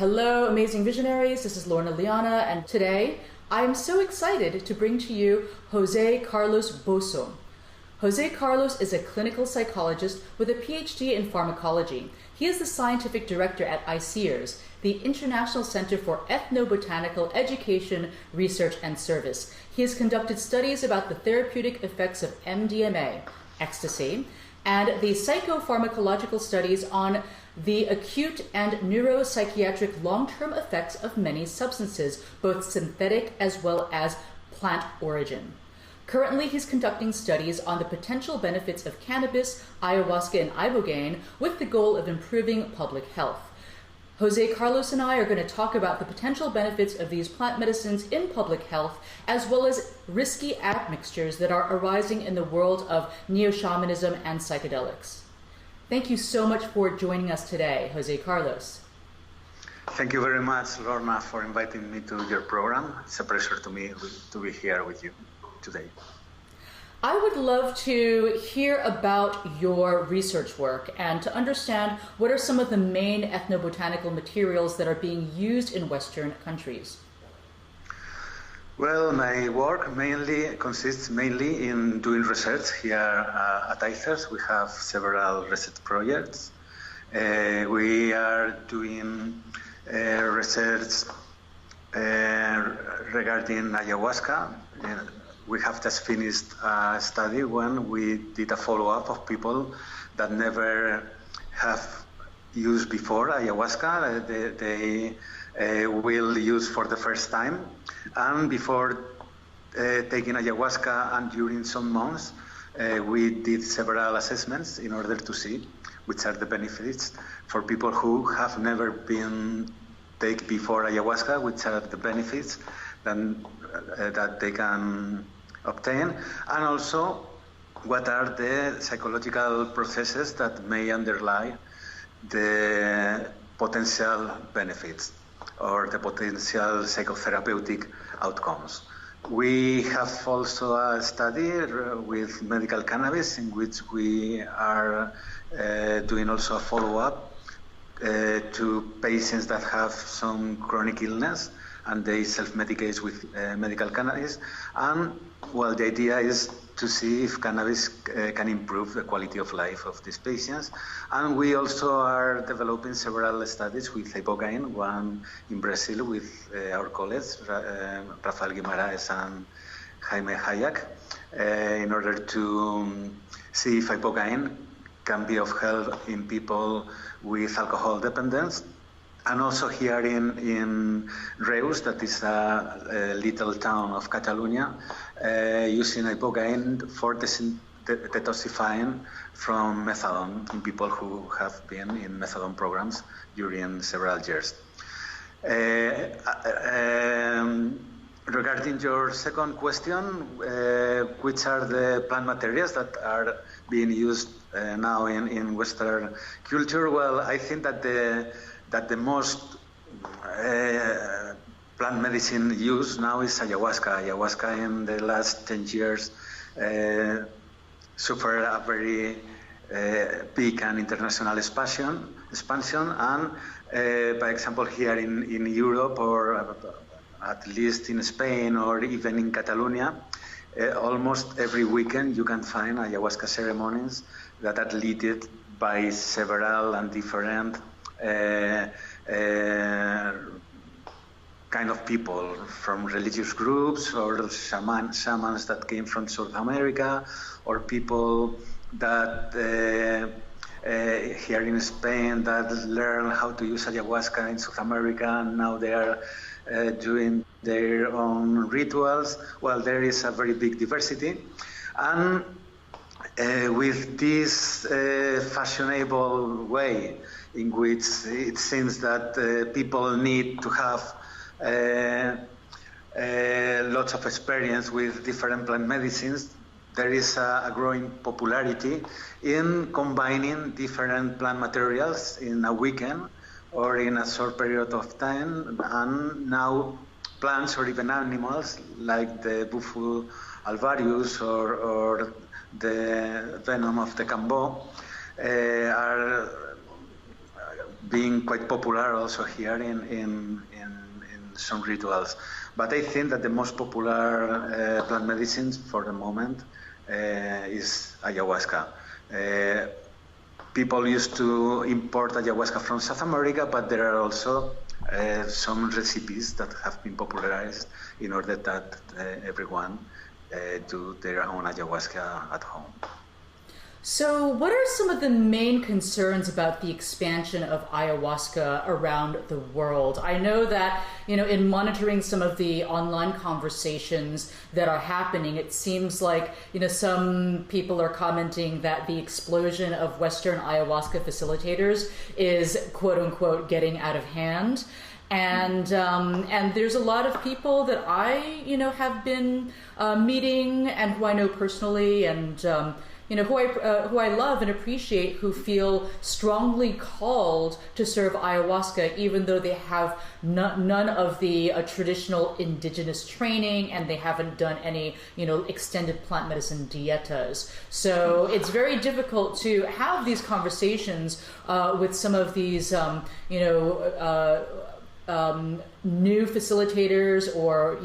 Hello, amazing visionaries. This is Lorna Liana, and today I am so excited to bring to you José Carlos Bouso. José Carlos is a clinical psychologist with a PhD in pharmacology. He is the scientific director at Admixtures, the International Center for Ethnobotanical Education, Research and Service. He has conducted studies about the therapeutic effects of MDMA, ecstasy, and the psychopharmacological studies on the acute and neuropsychiatric long-term effects of many substances, both synthetic as well as plant origin. Currently, he's conducting studies on the potential benefits of cannabis, ayahuasca, and Ibogaine with the goal of improving public health. José Carlos and I are going to talk about the potential benefits of these plant medicines in public health, as well as risky admixtures that are arising in the world of neo-shamanism and psychedelics. Thank you so much for joining us today, José Carlos. Thank you very much, Lorna, for inviting me to your program. It's a pleasure to me to be here with you today. I would love to hear about your research work and to understand what are some of the main ethnobotanical materials that are being used in Western countries. Well, my work consists mainly in doing research here at Admixtures. We have several research projects. We are doing research regarding ayahuasca. We have just finished a study when we did a follow-up of people that never have used before ayahuasca. They will use for the first time. And before taking ayahuasca and during some months, we did several assessments in order to see which are the benefits for people who have never been taken before ayahuasca, which are the benefits that they can obtain, and also what are the psychological processes that may underlie the potential benefits or the potential psychotherapeutic outcomes. We have also a study with medical cannabis in which we are doing also a follow-up to patients that have some chronic illness and they self-medicate with medical cannabis. And well, the idea is to see if cannabis can improve the quality of life of these patients. And we also are developing several studies with Ibogaine, one in Brazil with our colleagues, Rafael Guimaraes and Jaime Hayak, in order to see if Ibogaine can be of help in people with alcohol dependence. And also here in Reus, that is a little town of Catalonia, using Ibogaine for detoxifying from methadone in people who have been in methadone programs during several years. Regarding your second question, which are the plant materials that are being used now in Western culture? Well, I think that the most plant medicine used now is ayahuasca. Ayahuasca in the last 10 years suffered a very big and international expansion. And by example, here in Europe, or at least in Spain, or even in Catalonia, almost every weekend you can find ayahuasca ceremonies that are led by several and different kind of people, from religious groups or shamans that came from South America, or people that here in Spain that learn how to use ayahuasca in South America, and now they are doing their own rituals. Well, there is a very big diversity. And with this fashionable way in which it seems that people need to have lots of experience with different plant medicines, there is a growing popularity in combining different plant materials in a weekend or in a short period of time. And now plants or even animals like the Bufo alvarius or the venom of the cambo are being quite popular also here in some rituals. But I think that the most popular plant medicines for the moment is ayahuasca. People used to import ayahuasca from South America, but there are also some recipes that have been popularized in order that everyone do their own ayahuasca at home. So what are some of the main concerns about the expansion of ayahuasca around the world? I know that, in monitoring some of the online conversations that are happening, it seems like, some people are commenting that the explosion of Western ayahuasca facilitators is, quote unquote, getting out of hand. And there's a lot of people that I, have been meeting and who I know personally and, who I love and appreciate, who feel strongly called to serve ayahuasca, even though they have none of the traditional indigenous training and they haven't done any, extended plant medicine dietas. So it's very difficult to have these conversations with some of these, new facilitators or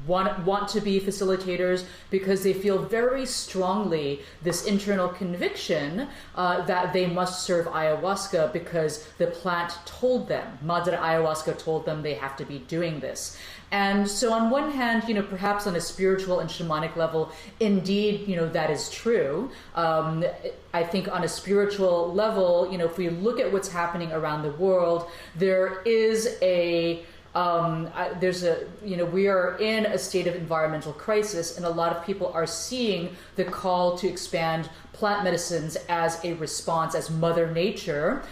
want to be facilitators because they feel very strongly this internal conviction that they must serve ayahuasca because the plant told them, Madre Ayahuasca told them they have to be doing this. And so on one hand, perhaps on a spiritual and shamanic level, indeed, that is true. I think on a spiritual level, if we look at what's happening around the world, there is we are in a state of environmental crisis, and a lot of people are seeing the call to expand plant medicines as a response, as Mother Nature,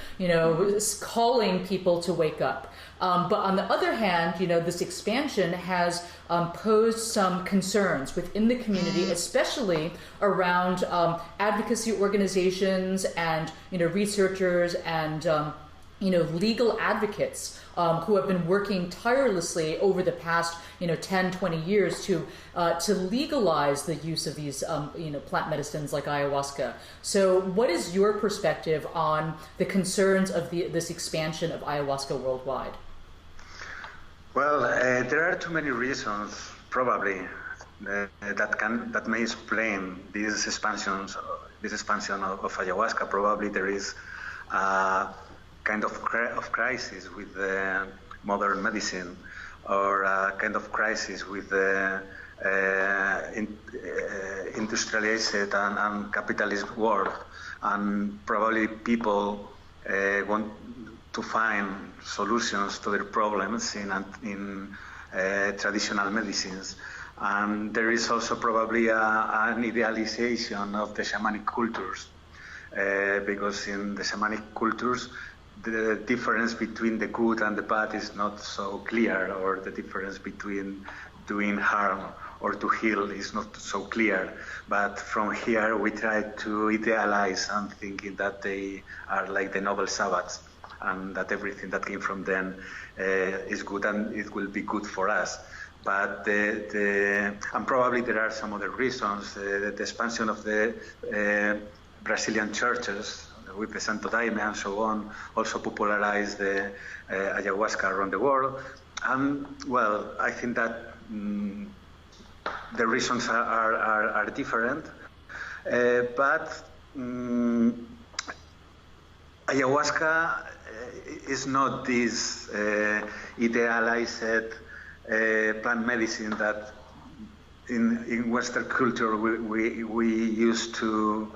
calling people to wake up. But on the other hand, this expansion has posed some concerns within the community, especially around advocacy organizations and researchers and legal advocates who have been working tirelessly over the past 10, 20 years to legalize the use of these plant medicines like ayahuasca. So what is your perspective on the concerns of this expansion of ayahuasca worldwide? Well, there are too many reasons, probably, that may explain this expansion of ayahuasca. Probably there is a kind of crisis with modern medicine, or a kind of crisis with the industrialized and capitalist world, and probably people want to find solutions to their problems in traditional medicines. And there is also probably an idealization of the shamanic cultures, because in the shamanic cultures, the difference between the good and the bad is not so clear, or the difference between doing harm or to heal is not so clear. But from here, we try to idealize and thinking that they are like the noble Sabbaths, and that everything that came from them is good and it will be good for us. But and probably there are some other reasons. The expansion of the Brazilian churches with the Santo Daime and so on also popularized the ayahuasca around the world. And well, I think that the reasons are different, but ayahuasca is not this idealized plant medicine that in Western culture we used to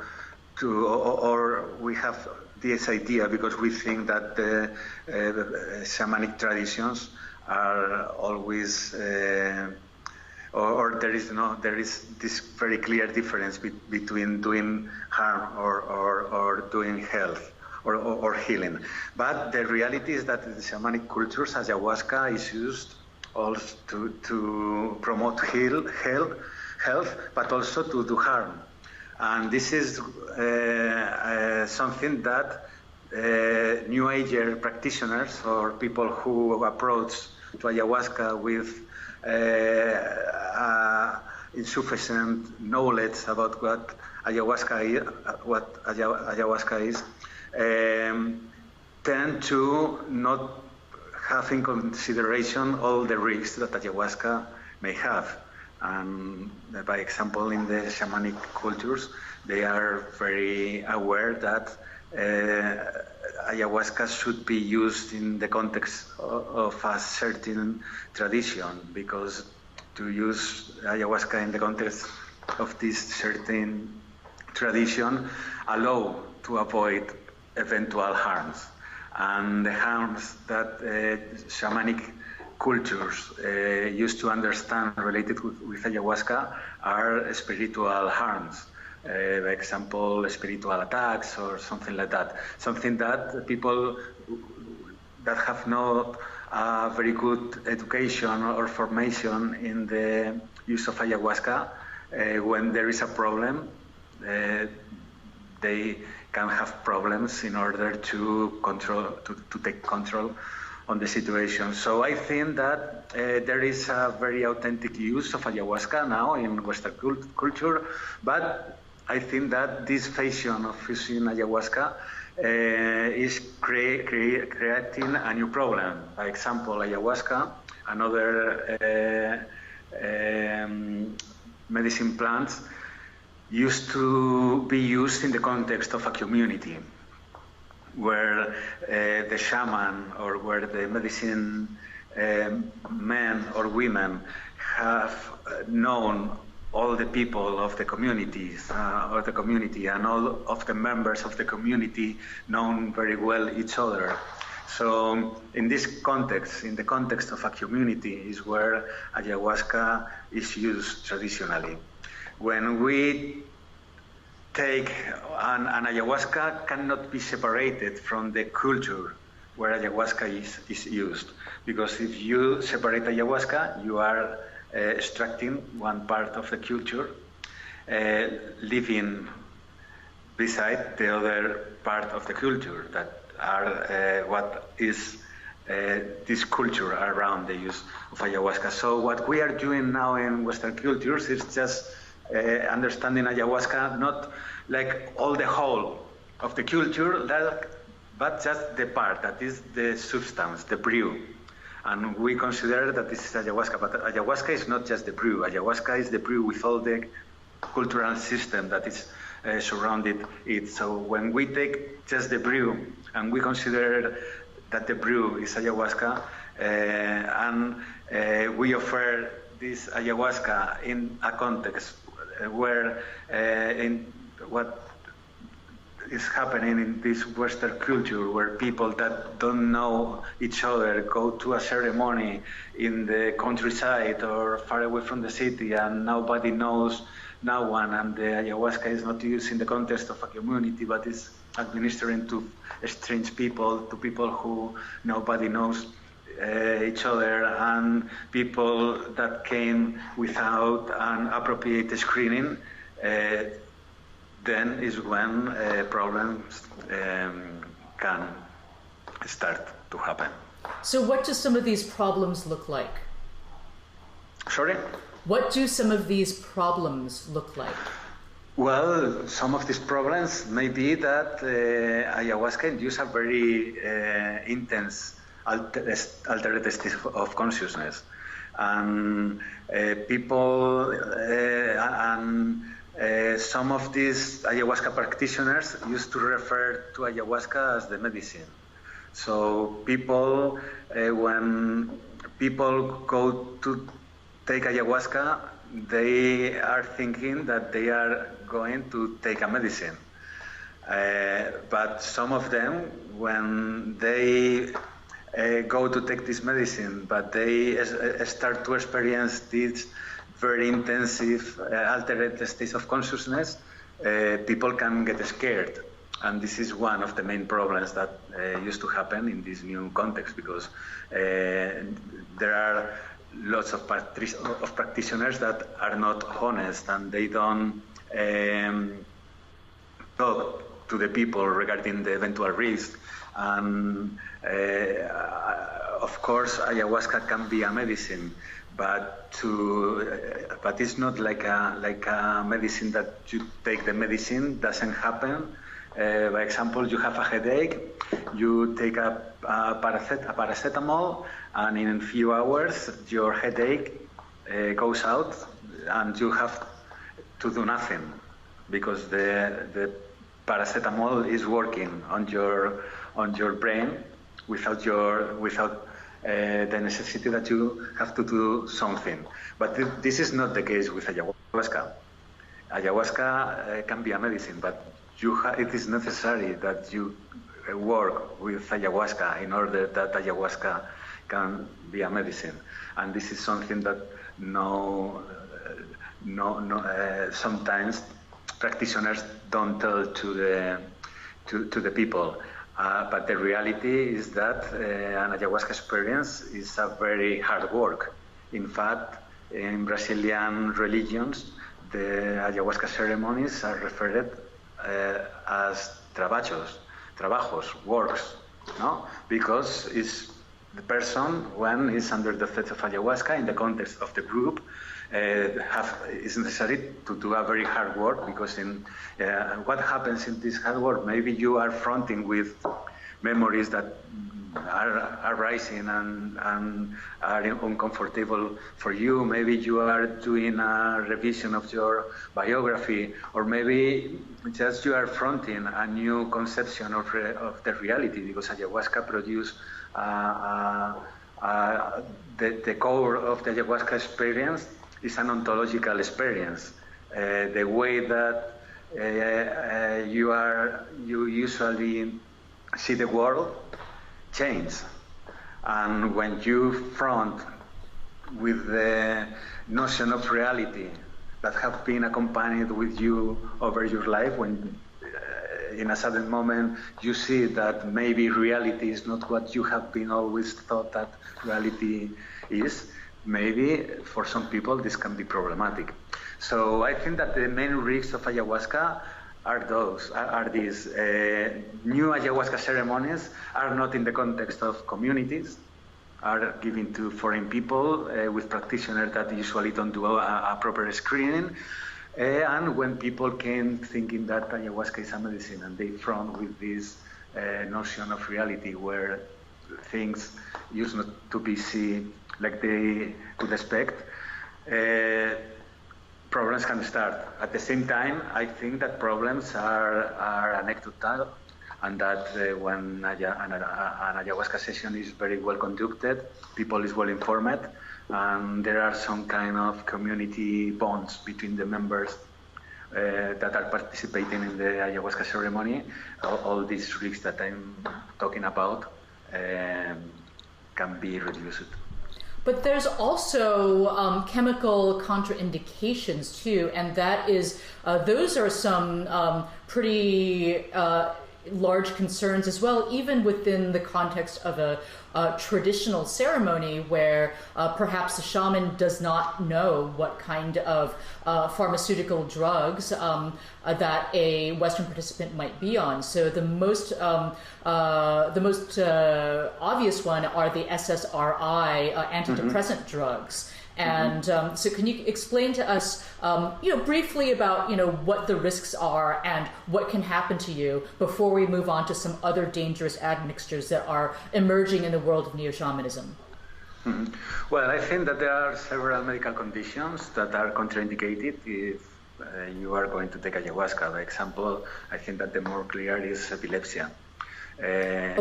or we have this idea because we think that the shamanic traditions are always or there is this very clear difference between doing harm or doing health or healing. But the reality is that in the shamanic cultures, ayahuasca is used also to promote health, but also to do harm. And this is something that New Ager practitioners or people who approach to ayahuasca with insufficient knowledge about what ayahuasca is, tend to not have in consideration all the risks that ayahuasca may have. And by example, in the shamanic cultures, they are very aware that ayahuasca should be used in the context of a certain tradition, because to use ayahuasca in the context of this certain tradition allow to avoid eventual harms. And the harms that shamanic cultures used to understand related with ayahuasca are spiritual harms. For example, spiritual attacks or something like that. Something that people that have not a very good education or formation in the use of ayahuasca, when there is a problem, they can have problems in order to take control on the situation. So I think that there is a very authentic use of ayahuasca now in Western culture, but I think that this fashion of using ayahuasca is creating a new problem. For example, ayahuasca, another medicine plants, used to be used in the context of a community where the shaman or where the medicine men or women have known all the people of the communities or the community, and all of the members of the community known very well each other. So in this context, in the context of a community, is where ayahuasca is used traditionally. When we take an ayahuasca cannot be separated from the culture where ayahuasca is used, because if you separate ayahuasca, you are extracting one part of the culture, leaving beside the other part of the culture that are what is this culture around the use of ayahuasca. So what we are doing now in Western cultures is just understanding ayahuasca not like all the whole of the culture, but just the part that is the substance, the brew. And we consider that this is ayahuasca, but ayahuasca is not just the brew. Ayahuasca is the brew with all the cultural system that is surrounded it. So when we take just the brew and we consider that the brew is ayahuasca, and we offer this ayahuasca in a context where in what is happening in this Western culture, where people that don't know each other go to a ceremony in the countryside or far away from the city, and nobody knows no one, and the ayahuasca is not used in the context of a community, but is administering to strange people, to people who nobody knows each other, and people that came without an appropriate screening, then is when problems can start to happen. So what do some of these problems look like? Sorry? What do some of these problems look like? Well, some of these problems may be that ayahuasca induces a very intense altered state of consciousness. And people some of these ayahuasca practitioners used to refer to ayahuasca as the medicine. So people, when people go to take ayahuasca, they are thinking that they are going to take a medicine. But some of them, when they go to take this medicine, but they start to experience this very intensive altered states of consciousness, people can get scared. And this is one of the main problems that used to happen in this new context, because there are lots of practitioners that are not honest, and they don't talk to the people regarding the eventual risk. And of course, ayahuasca can be a medicine, but it's not like a medicine that you take the medicine, doesn't happen, By example, you have a headache, you take a paracetamol, and in a few hours your headache goes out, and you have to do nothing because the paracetamol is working on your brain without the necessity that you have to do something. But this is not the case with ayahuasca. Ayahuasca can be a medicine, but it is necessary that you work with ayahuasca in order that ayahuasca can be a medicine. And this is something that sometimes practitioners don't tell to the people. But the reality is that an ayahuasca experience is a very hard work. In fact, in Brazilian religions, the ayahuasca ceremonies are referred as trabajos, works, no? Because it's the person, when is under the effect of ayahuasca in the context of the group, is necessary to do a very hard work, because what happens in this hard work, maybe you are fronting with memories that are rising and are uncomfortable for you. Maybe you are doing a revision of your biography, or maybe just you are fronting a new conception of the reality, because ayahuasca produces the core of the ayahuasca experience is an ontological experience. The way that you usually see the world change, and when you front with the notion of reality that have been accompanied with you over your life, when in a sudden moment you see that maybe reality is not what you have been always thought that reality is, maybe for some people this can be problematic. So I think that the main risks of ayahuasca are these. New ayahuasca ceremonies are not in the context of communities, are given to foreign people with practitioners that usually don't do a proper screening. And when people came thinking that ayahuasca is a medicine, and they front with this notion of reality where things used not to be seen like they could expect, problems can start. At the same time, I think that problems are anecdotal, and that when an ayahuasca session is very well conducted, people is well informed, and there are some kind of community bonds between the members that are participating in the ayahuasca ceremony. All these risks that I'm talking about can be reduced. But there's also chemical contraindications too, and that is those are some pretty large concerns as well, even within the context of a traditional ceremony where perhaps the shaman does not know what kind of pharmaceutical drugs that a Western participant might be on. So the most obvious one are the SSRI antidepressant drugs. And so can you explain to us, briefly about, what the risks are and what can happen to you before we move on to some other dangerous admixtures that are emerging in the world of neo-shamanism? Well, I think that there are several medical conditions that are contraindicated if you are going to take ayahuasca. For example, I think that the more clear is epilepsy.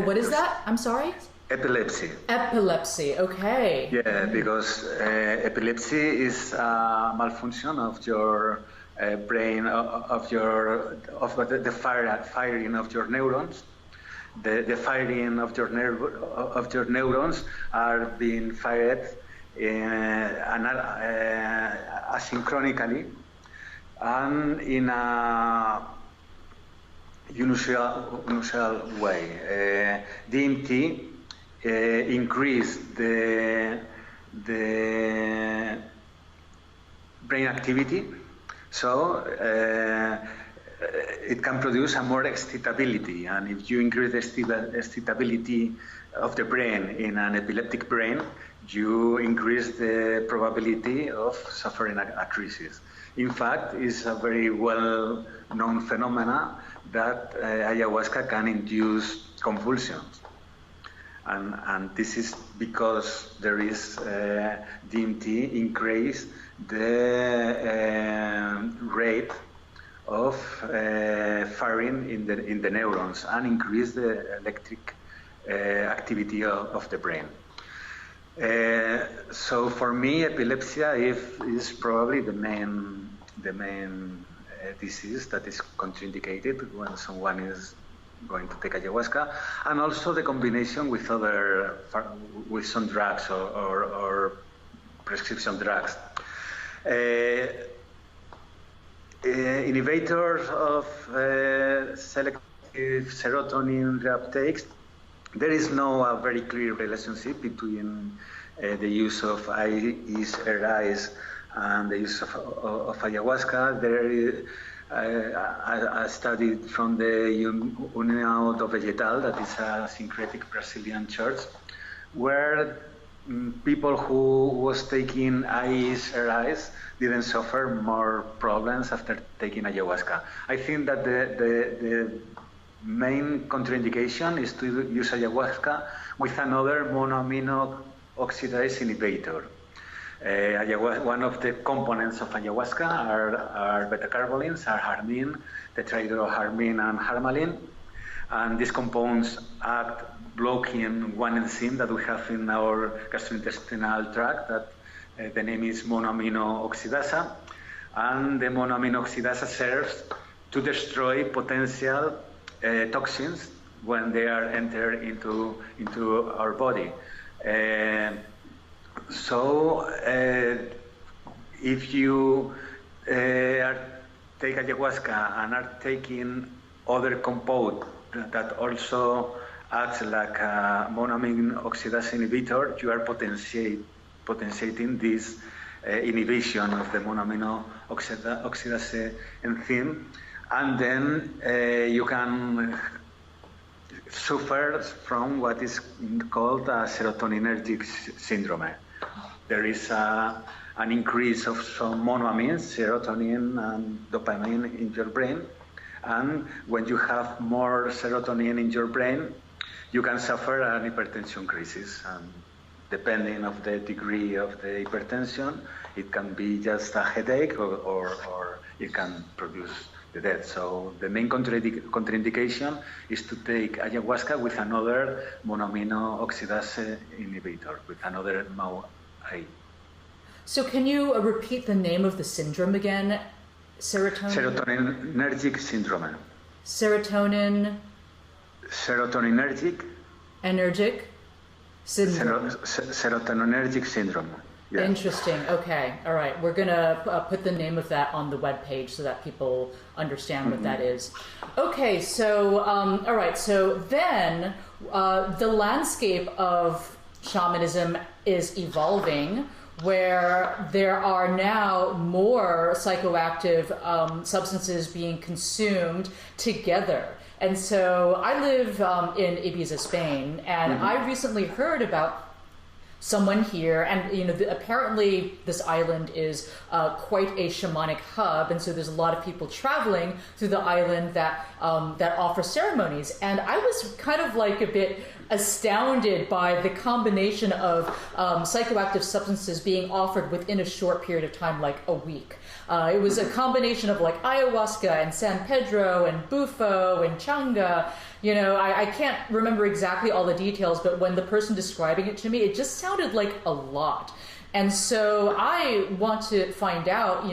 What is that? I'm sorry? Epilepsy. Epilepsy, okay. Yeah, because epilepsy is a malfunction of your brain, of the firing of your neurons. The firing of your neurons are being fired asynchronically and in a unusual way. DMT increase the brain activity, so it can produce a more excitability, and if you increase the excitability of the brain in an epileptic brain, you increase the probability of suffering a crisis. In fact, it's a very well-known phenomena that ayahuasca can induce convulsions. And this is because there is DMT increase the rate of firing in the neurons and increase the electric activity of the brain. So for me, epilepsy is probably the main disease that is contraindicated when someone is going to take ayahuasca, and also the combination with some drugs or prescription drugs. Inhibitors of selective serotonin reuptakes, there is no very clear relationship between the use of RIs and the use of ayahuasca. There is a study from the União do Vegetal, that is a syncretic Brazilian church, where people who was taking RIs didn't suffer more problems after taking ayahuasca. I think that the main contraindication is to use ayahuasca with another monoamino oxidase inhibitor. One of the components of ayahuasca are beta-carbolines, are harmine, tetrahydroharmine, and harmaline. And these compounds act blocking one enzyme that we have in our gastrointestinal tract, that the name is monoamino oxidase. And the monoamino oxidase serves to destroy potential toxins when they are entered into our body. So if you take ayahuasca and are taking other compound that also acts like a monoamine oxidase inhibitor, you are potentiating this inhibition of the monoamino oxidase enzyme, and then you can suffer from what is called a serotoninergic syndrome. There is an increase of some monoamines, serotonin and dopamine in your brain, and when you have more serotonin in your brain, you can suffer an hypertension crisis. And depending on the degree of the hypertension, it can be just a headache or it can produce the death. So the main contraindication is to take ayahuasca with another monoamino oxidase inhibitor, with another MAO-A. So can you repeat the name of the syndrome again? Serotoninergic syndrome. Serotoninergic syndrome. Serotoninergic syndrome. Yeah. Interesting. Okay. All right. We're going to put the name of that on the webpage so that people understand what that is. Okay. So, all right. So then the landscape of shamanism is evolving, where there are now more psychoactive substances being consumed together. And so I live in Ibiza, Spain, and I recently heard about someone here, and apparently this island is quite a shamanic hub, and so there's a lot of people traveling through the island that offer ceremonies. And I was kind of like a bit astounded by the combination of psychoactive substances being offered within a short period of time, like a week. It was a combination of like ayahuasca and San Pedro and bufo and changa. I can't remember exactly all the details, but when the person describing it to me, it just sounded like a lot. And so I want to find out,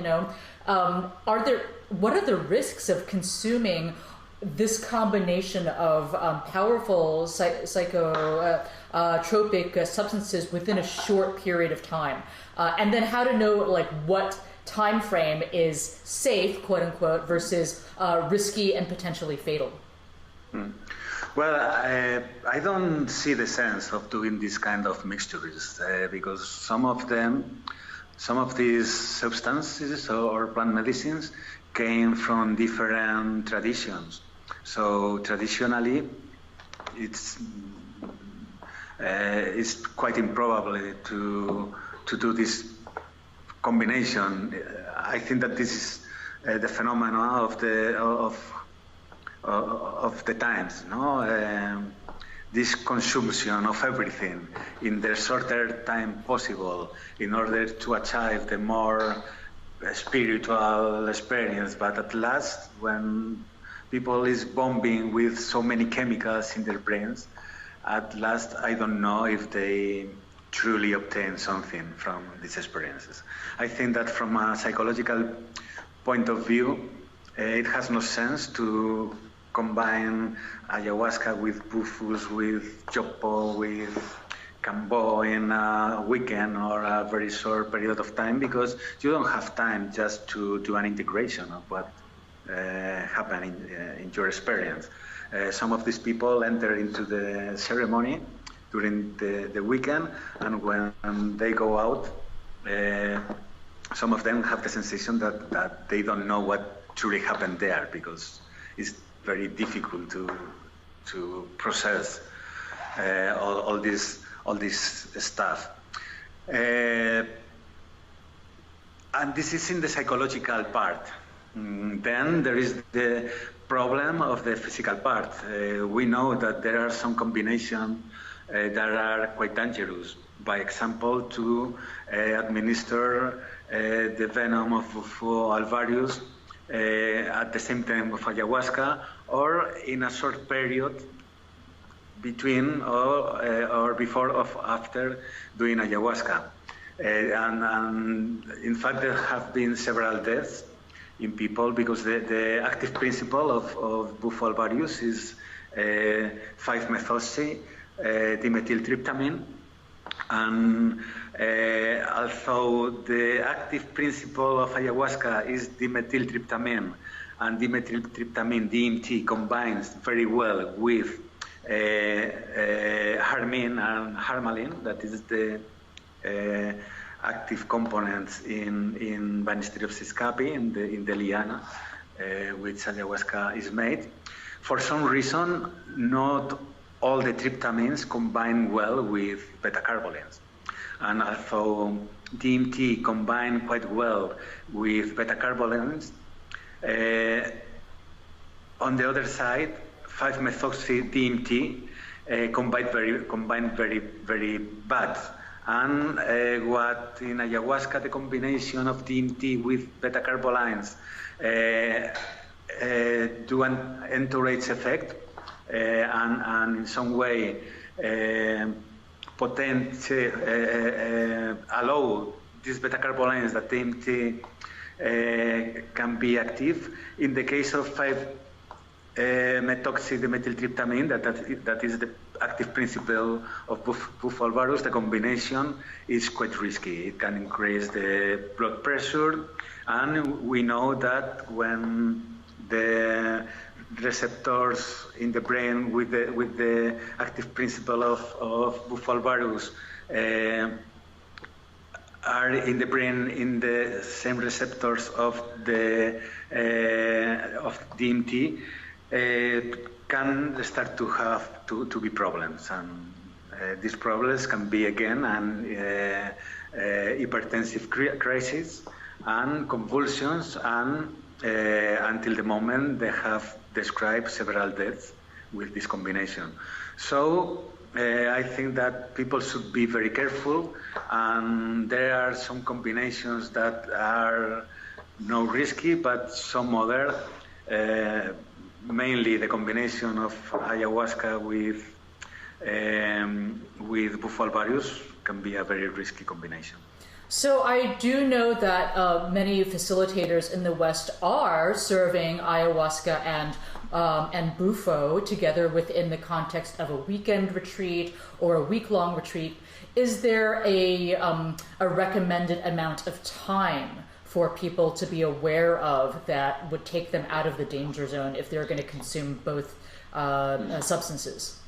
what are the risks of consuming this combination of powerful psychotropic substances within a short period of time, and then how to know like what time frame is safe, quote unquote, versus risky and potentially fatal. Well, I don't see the sense of doing this kind of mixtures because some of these substances or plant medicines came from different traditions. So traditionally, it's quite improbable to do this combination. I think that this is the phenomena of of the times, no? This consumption of everything in the shorter time possible in order to achieve the more spiritual experience. But at last, when people is bombing with so many chemicals in their brains, at last I don't know if they truly obtain something from these experiences. I think that from a psychological point of view, it has no sense to combine ayahuasca with bufus, with chopo, with cambo in a weekend or a very short period of time, because you don't have time just to do an integration of what happened in your experience. Some of these people enter into the ceremony during the weekend, and when they go out, some of them have the sensation that they don't know what truly happened there, because it's very difficult to process all this stuff. And this is in the psychological part. Then there is the problem of the physical part. We know that there are some combinations that are quite dangerous. By example, to administer the venom of Bufo alvarius at the same time of ayahuasca, or in a short period between or before or after doing ayahuasca. And in fact, there have been several deaths in people because the active principle of Bufo alvarius is 5-methoxy dimethyltryptamine, and although the active principle of ayahuasca is dimethyltryptamine, and dimethyltryptamine DMT combines very well with harmine and harmaline, that is the active components in Banisteriopsis capi, in the liana, which ayahuasca is made. For some reason, not all the tryptamines combine well with beta-carbolines. And although DMT combine quite well with beta-carbolines, on the other side, 5-methoxy DMT combine very bad. And what in ayahuasca, the combination of DMT with beta-carbolines do an entourage effect, and in some way allow these beta-carbolines that DMT can be active. In the case of 5-methoxy dimethyltryptamine, that is the active principle of Bufo alvarius, the combination is quite risky. It can increase the blood pressure, and we know that when the receptors in the brain with the active principle of Bufo alvarius are in the brain in the same receptors of DMT, can start to have to be problems, and these problems can be again an hypertensive crisis and convulsions, and until the moment they have described several deaths with this combination. So I think that people should be very careful, and there are some combinations that are no risky, but some other, mainly the combination of ayahuasca with Bufo alvarius can be a very risky combination. So I do know that many facilitators in the West are serving ayahuasca and Bufo together within the context of a weekend retreat or a week-long retreat. Is there a recommended amount of time for people to be aware of that would take them out of the danger zone if they're going to consume both substances?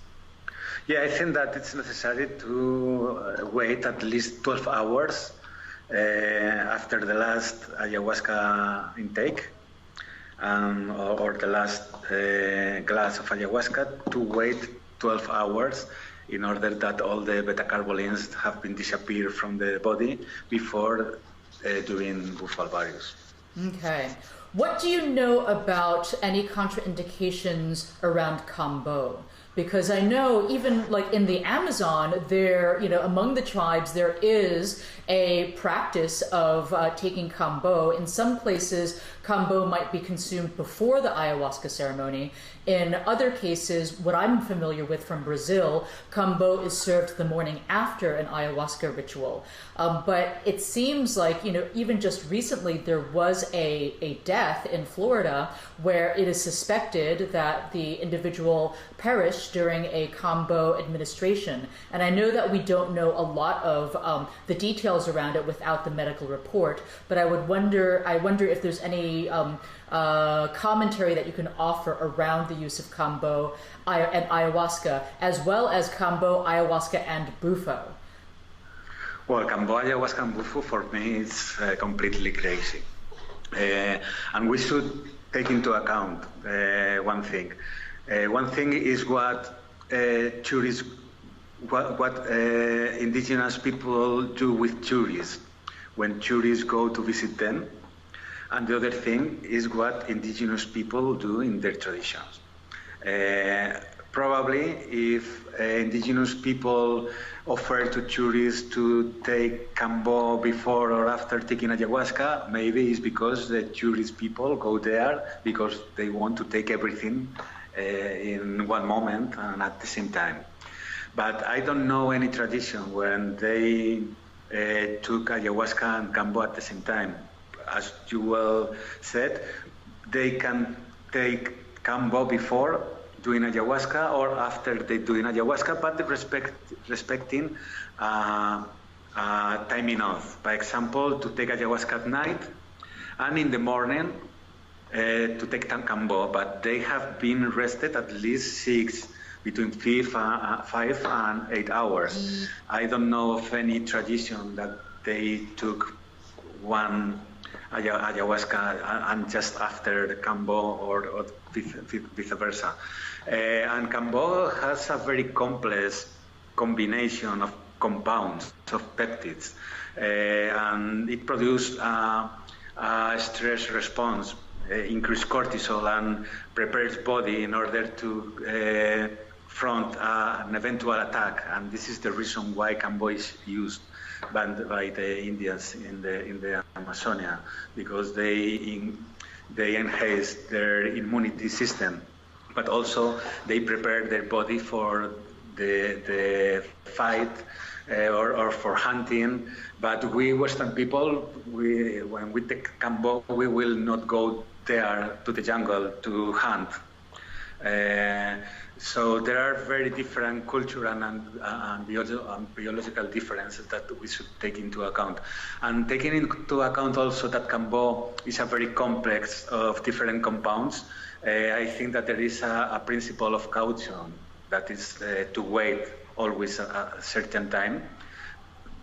Yeah, I think that it's necessary to wait at least 12 hours after the last ayahuasca intake, or the last glass of ayahuasca, to wait 12 hours in order that all the beta-carbolines have been disappeared from the body before doing Bufo alvarius. Okay. What do you know about any contraindications around kambo? Because I know even like in the Amazon, there, among the tribes, there is a practice of taking kambo. In some places, kambo might be consumed before the ayahuasca ceremony. In other cases, what I'm familiar with from Brazil, kambo is served the morning after an ayahuasca ritual. But it seems like, even just recently, there was a death in Florida where it is suspected that the individual perished during a kambo administration. And I know that we don't know a lot of the details around it without the medical report, but I wonder if there's any commentary that you can offer around the use of kambo and ayahuasca, as well as kambo, ayahuasca, and bufo. Well, kambo, ayahuasca, and bufo for me is completely crazy. And we should take into account one thing. One thing is what tourists, what indigenous people do with tourists when tourists go to visit them. And the other thing is what indigenous people do in their traditions. Probably if indigenous people offer to tourists to take kambo before or after taking ayahuasca, maybe it's because the tourist people go there because they want to take everything in one moment and at the same time. But I don't know any tradition when they took ayahuasca and kambo at the same time. As you well said, they can take kambo before doing ayahuasca or after they doing ayahuasca, but respecting timing off. By example, to take ayahuasca at night and in the morning to take kambo, but they have been rested at least between 5 and 8 hours. I don't know of any tradition that they took one ayahuasca and just after the kambo or vice versa. And kambo has a very complex combination of compounds, of peptides, and it produces a stress response, increase cortisol and prepares body in order to front an eventual attack. And this is the reason why kambo is used by the Indians in the Amazonia, because they enhance their immunity system, but also they prepare their body for the fight or for hunting. But we Western people, when we take kambo, we will not go there to the jungle to hunt. So there are very different cultural and biological differences that we should take into account. And taking into account also that kambo is a very complex of different compounds, I think that there is a principle of caution, that is to wait always a certain time.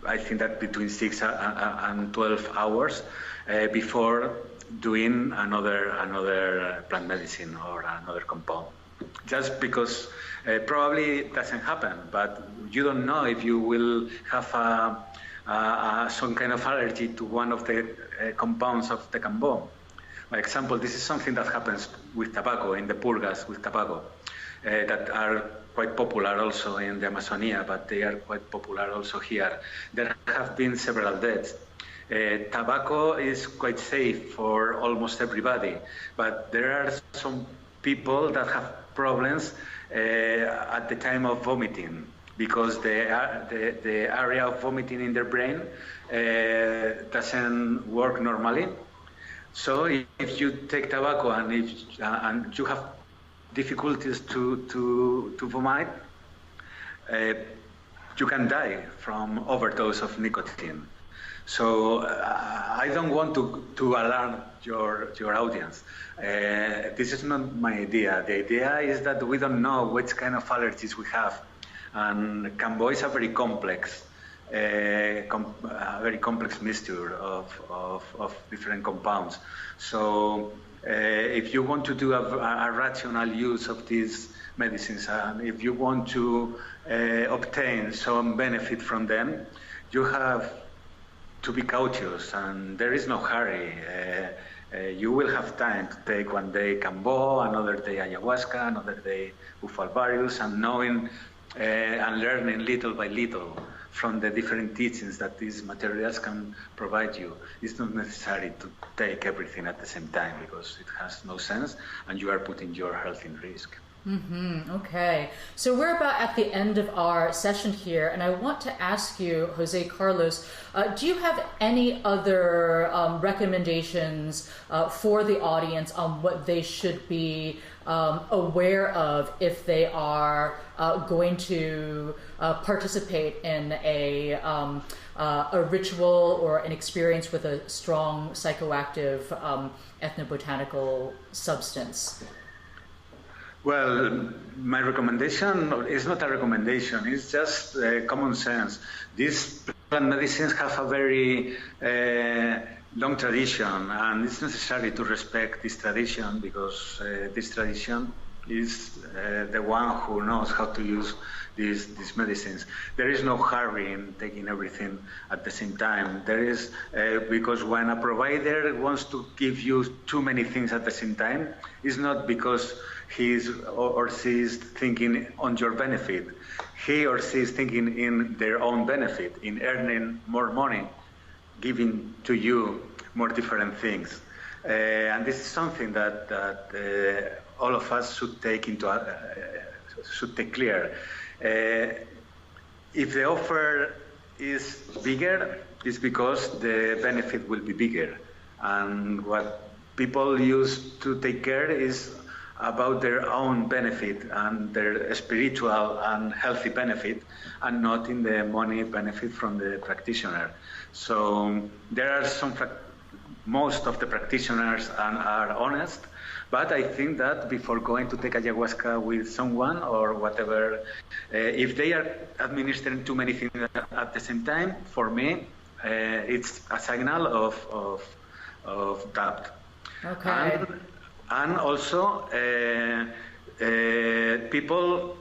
I think that between 6 and 12 hours before doing another plant medicine or another compound. Just because probably it doesn't happen, but you don't know if you will have some kind of allergy to one of the compounds of the kambo. For example, this is something that happens with tobacco, in the purgas with tobacco, that are quite popular also in the Amazonia, but they are quite popular also here. There have been several deaths. Tobacco is quite safe for almost everybody, but there are some people that have problems at the time of vomiting, because the area of vomiting in their brain doesn't work normally. So if you take tobacco and you have difficulties to vomit, you can die from overdose of nicotine. So I don't want to alarm your audience. This is not my idea. The idea is that we don't know which kind of allergies we have, and kambo is a very complex, mixture of different compounds. So if you want to do a rational use of these medicines, and if you want to obtain some benefit from them, you have to be cautious, and there is no hurry. You will have time to take one day Cambo, another day ayahuasca, another day Ufalvarius, and knowing and learning little by little from the different teachings that these materials can provide you. It's not necessary to take everything at the same time because it has no sense and you are putting your health in risk. Okay, so we're about at the end of our session here, and I want to ask you, José Carlos, do you have any other recommendations for the audience on what they should be aware of if they are going to participate in a ritual or an experience with a strong psychoactive ethnobotanical substance? Well, my recommendation is not a recommendation, it's just common sense. These plant medicines have a very long tradition, and it's necessary to respect this tradition because this tradition is the one who knows how to use these medicines. There is no hurry in taking everything at the same time. There is, because when a provider wants to give you too many things at the same time, it's not because he's or she's thinking on your benefit. He or she is thinking in their own benefit, in earning more money, giving to you more different things. And this is something that all of us should take clear. If the offer is bigger, it's because the benefit will be bigger. And what people use to take care is about their own benefit and their spiritual and healthy benefit, and not in the money benefit from the practitioner. So there are most of the practitioners are honest, but I think that before going to take ayahuasca with someone or whatever, if they are administering too many things at the same time, for me, it's a signal of doubt. Okay. And also, people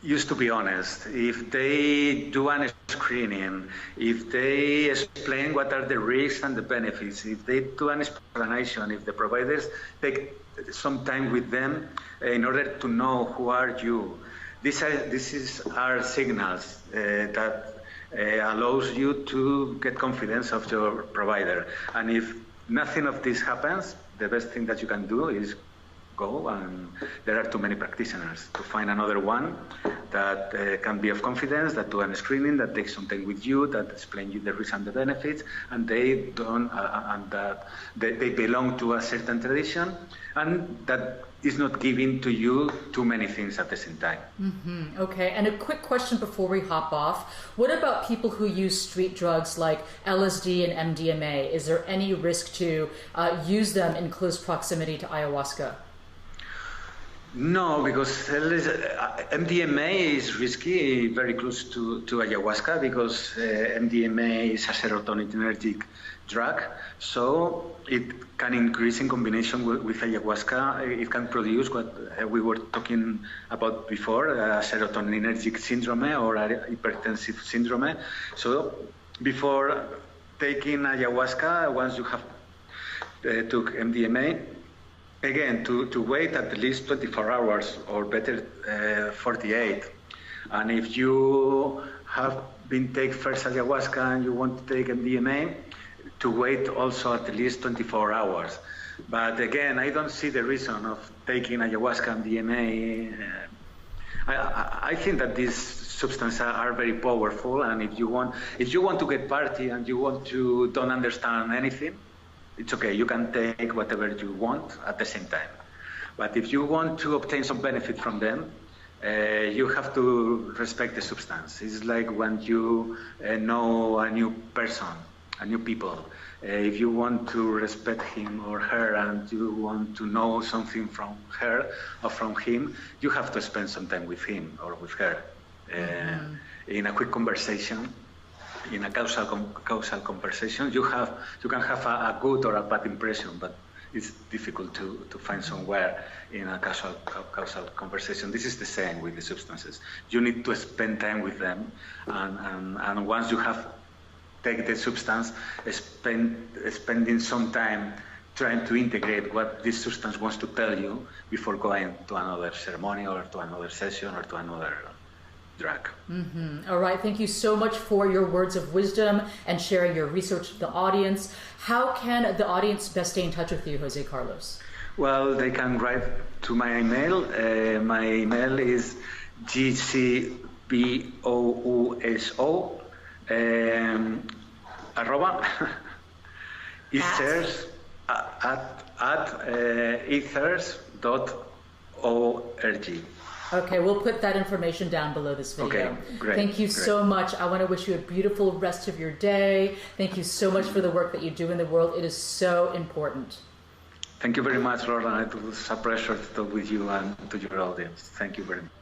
used to be honest. If they do a screening, if they explain what are the risks and the benefits, if they do an explanation, if the providers take some time with them in order to know who are you, these are signals that allows you to get confidence of your provider. And if nothing of this happens, the best thing that you can do is go, and there are too many practitioners, to find another one that can be of confidence, that do a screening, that takes some time with you, that explain you the risks and the benefits, and they don't, and that they belong to a certain tradition, and that is not giving to you too many things at the same time. Okay, and a quick question before we hop off. What about people who use street drugs like LSD and MDMA? Is there any risk to use them in close proximity to ayahuasca? No, because MDMA is risky, very close to ayahuasca, because MDMA is a serotonergic drug, so it can increase in combination with ayahuasca. It can produce what we were talking about before, a serotonergic syndrome or a hypertensive syndrome. So before taking ayahuasca, once you have took MDMA, again, to wait at least 24 hours or better 48. And if you have been take first ayahuasca and you want to take MDMA, to wait also at least 24 hours. But again, I don't see the reason of taking ayahuasca and MDMA. I think that these substances are very powerful, and if you want to get party and you want to don't understand anything, it's okay. You can take whatever you want at the same time. But if you want to obtain some benefit from them, you have to respect the substance. It's like when you know a new person, a new people. If you want to respect him or her and you want to know something from her or from him, you have to spend some time with him or with her in a quick conversation. In a causal conversation, you can have a good or a bad impression, but it's difficult to find somewhere in a causal conversation. This is the same with the substances. You need to spend time with them, and once you have take the substance, spending some time trying to integrate what this substance wants to tell you before going to another ceremony or to another session or to another drug. Mm-hmm. All right. Thank you so much for your words of wisdom and sharing your research with the audience. How can the audience best stay in touch with you, José Carlos? Well, they can write to my email. My email is gcbouso ethers at ethers.org. Okay, we'll put that information down below this video. Okay, great. Thank you so much. I want to wish you a beautiful rest of your day. Thank you so much for the work that you do in the world. It is so important. Thank you very much, Lorna. It was a pleasure to talk with you and to your audience. Thank you very much.